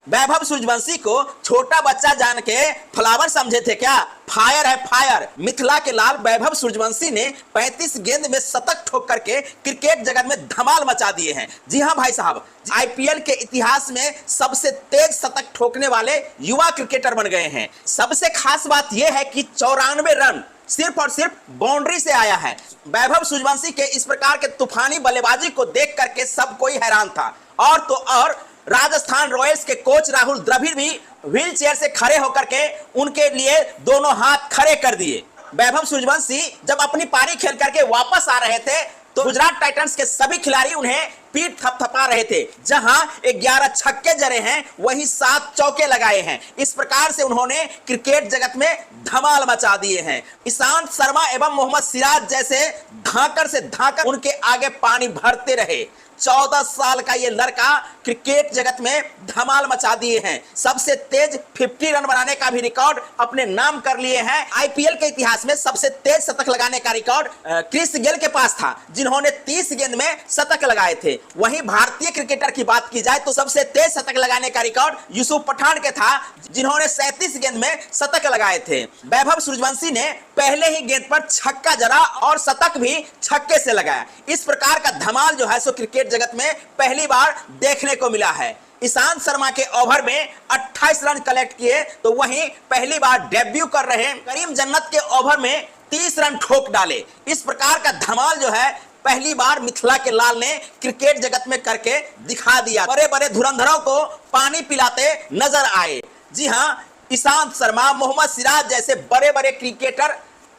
वैभव सूर्यवंशी को छोटा बच्चा जान के फ्लावर समझे थे क्या? फायर है फायर। मिथिला के लाल वैभव सूर्यवंशी ने 35 गेंद में शतक ठोक करके क्रिकेट जगत में धमाल मचा दिए हैं। जी हां भाई साहब, आईपीएल के इतिहास में सबसे तेज शतक ठोकने वाले युवा क्रिकेटर बन गए हैं। सबसे खास बात यह है कि 94 रन सिर्फ और सिर्फ बाउंड्री से आया है। वैभव सूर्यवंशी के इस प्रकार के तूफानी बल्लेबाजी को देख करके सब कोई हैरान था। और तो और राजस्थान रॉयल्स के कोच राहुल द्रविड़ भी व्हील चेयर से खड़े होकर के उनके लिए दोनों हाथ खड़े कर दिए। वैभव सूर्यवंशी जब अपनी पारी खेल करके वापस आ रहे थे तो गुजरात टाइटंस के सभी खिलाड़ी उन्हें पीठ थपथपा रहे थे। जहां 11 छक्के जड़े हैं वहीं 7 चौके लगाए हैं। इस प्रकार से उन्होंने क्रिकेट जगत में धमाल मचा दिए हैं। ईशांत शर्मा एवं मोहम्मद सिराज जैसे धाकड़ से धाकड़ उनके आगे पानी भरते रहे। 14 साल का ये लड़का क्रिकेट जगत में धमाल मचा दिए हैं। सबसे तेज 50 रन बनाने का भी रिकॉर्ड अपने नाम कर लिए हैं। आईपीएल के इतिहास में सबसे तेज शतक लगाने का रिकॉर्ड क्रिस गेल के पास था, जिन्होंने 30 गेंद में शतक लगाए थे। वहीं भारतीय क्रिकेटर की बात की जाए तो सबसे तेज शतक लगाने का रिकॉर्ड यूसुफ पठान के था, जिन्होंने 37 गेंद में शतक लगाए थे। वैभव सूर्यवंशी ने पहले ही गेंद पर छक्का जड़ा और शतक भी छक्के से लगाया। इस प्रकार का धमाल जो है सो क्रिकेट जगत में पहली बार देखने को मिला है। ईशांत शर्मा के ओवर में 28 रन कलेक्ट किए तो वहीं पहली बार डेब्यू कर रहे करीम जन्नत के ओवर में 30 रन ठोक डाले। इस प्रकार का धमाल जो है पहली बार मिथिला के लाल ने क्रिकेट जगत में करके दिखा दिया। बड़े बड़े धुरंधरों को पानी पिलाते नजर आए। जी हां, ईशांत शर्मा, मोहम्मद सिराज जैसे बड़े बड़े क्रिकेटर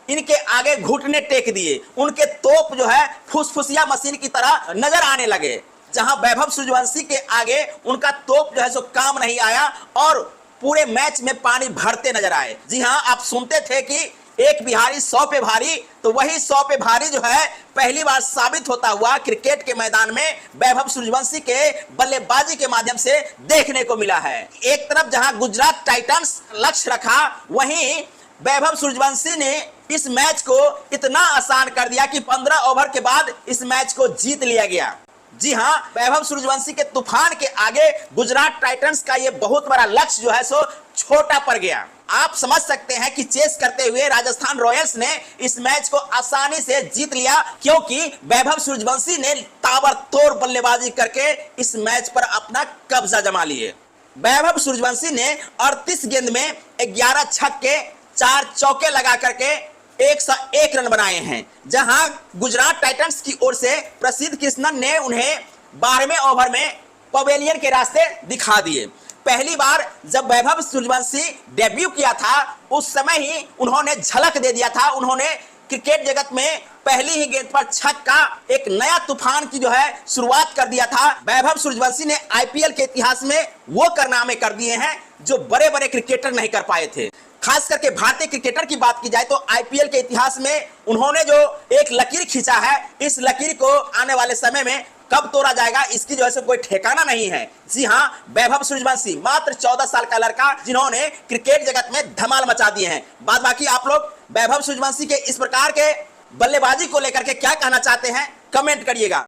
इनके आगे घुटने टेक दिए। उनके तोप जो है फुसफुसिया मशीन की तरह नजर आने लगे। जहां वैभव सूर्यवंशी के आगे उनका तोप जो है सो काम नहीं आया और पूरे मैच में पानी भरते नजर आए। जी हां, आप सुनते थे कि एक बिहारी 100 पे भारी, तो वही 100 पे भारी जो है पहली बार साबित होता हुआ क्रिकेट के मैदान में वैभव सूर्यवंशी के बल्लेबाजी के माध्यम से देखने को मिला है। एक तरफ जहां गुजरात टाइटंस लक्ष्य रखा, वहीं वैभव सूर्यवंशी ने इस मैच को इतना आसान कर दिया कि 15 ओवर के बाद इस मैच को जीत लिया गया। जी हां, वैभव सूर्यवंशी के तूफान के आगे गुजरात टाइटंस का यह बहुत बड़ा लक्ष्य जो है सो छोटा पड़ गया। आप समझ सकते हैं कि चेस करते हुए राजस्थान रॉयल्स ने इस मैच को आसानी से जीत लिया, क्योंकि वैभव सूर्यवंशी ने ताबड़तोड़ बल्लेबाजी करके इस मैच पर अपना कब्जा जमा लिए। वैभव सूर्यवंशी ने 38 गेंद में 11 छक्के 4 चौके लगा करके 101 रन बनाए हैं। जहां गुजरात टाइटंस की ओर से प्रसिद्ध कृष्णन ने उन्हें 12वें ओवर में पवेलियन के रास्ते दिखा दिए। पहली बार जब वैभव सूर्यवंशी डेब्यू किया था उस समय ही उन्होंने झलक दे दिया था। उन्होंने क्रिकेट जगत में पहली ही गेंद पर छक्का एक नया तूफान की जो है शुरुआत कर दिया था। वैभव सूर्यवंशी ने आईपीएल के इतिहास में वो कारनामे कर दिए हैं जो बड़े बड़े क्रिकेटर नहीं कर पाए थे। खास करके भारतीय क्रिकेटर की बात की जाए तो आईपीएल के इतिहास में उन्होंने जो एक लकीर खींचा है, इस लकीर को आने वाले समय में कब तोड़ा जाएगा इसकी जो है कोई ठिकाना नहीं है। जी हां, वैभव सूर्यवंशी मात्र 14 साल का लड़का जिन्होंने क्रिकेट जगत में धमाल मचा दिए हैं। बाद बाकी आप लोग वैभव सूर्यवंशी के इस प्रकार के बल्लेबाजी को लेकर के क्या कहना चाहते हैं, कमेंट करिएगा।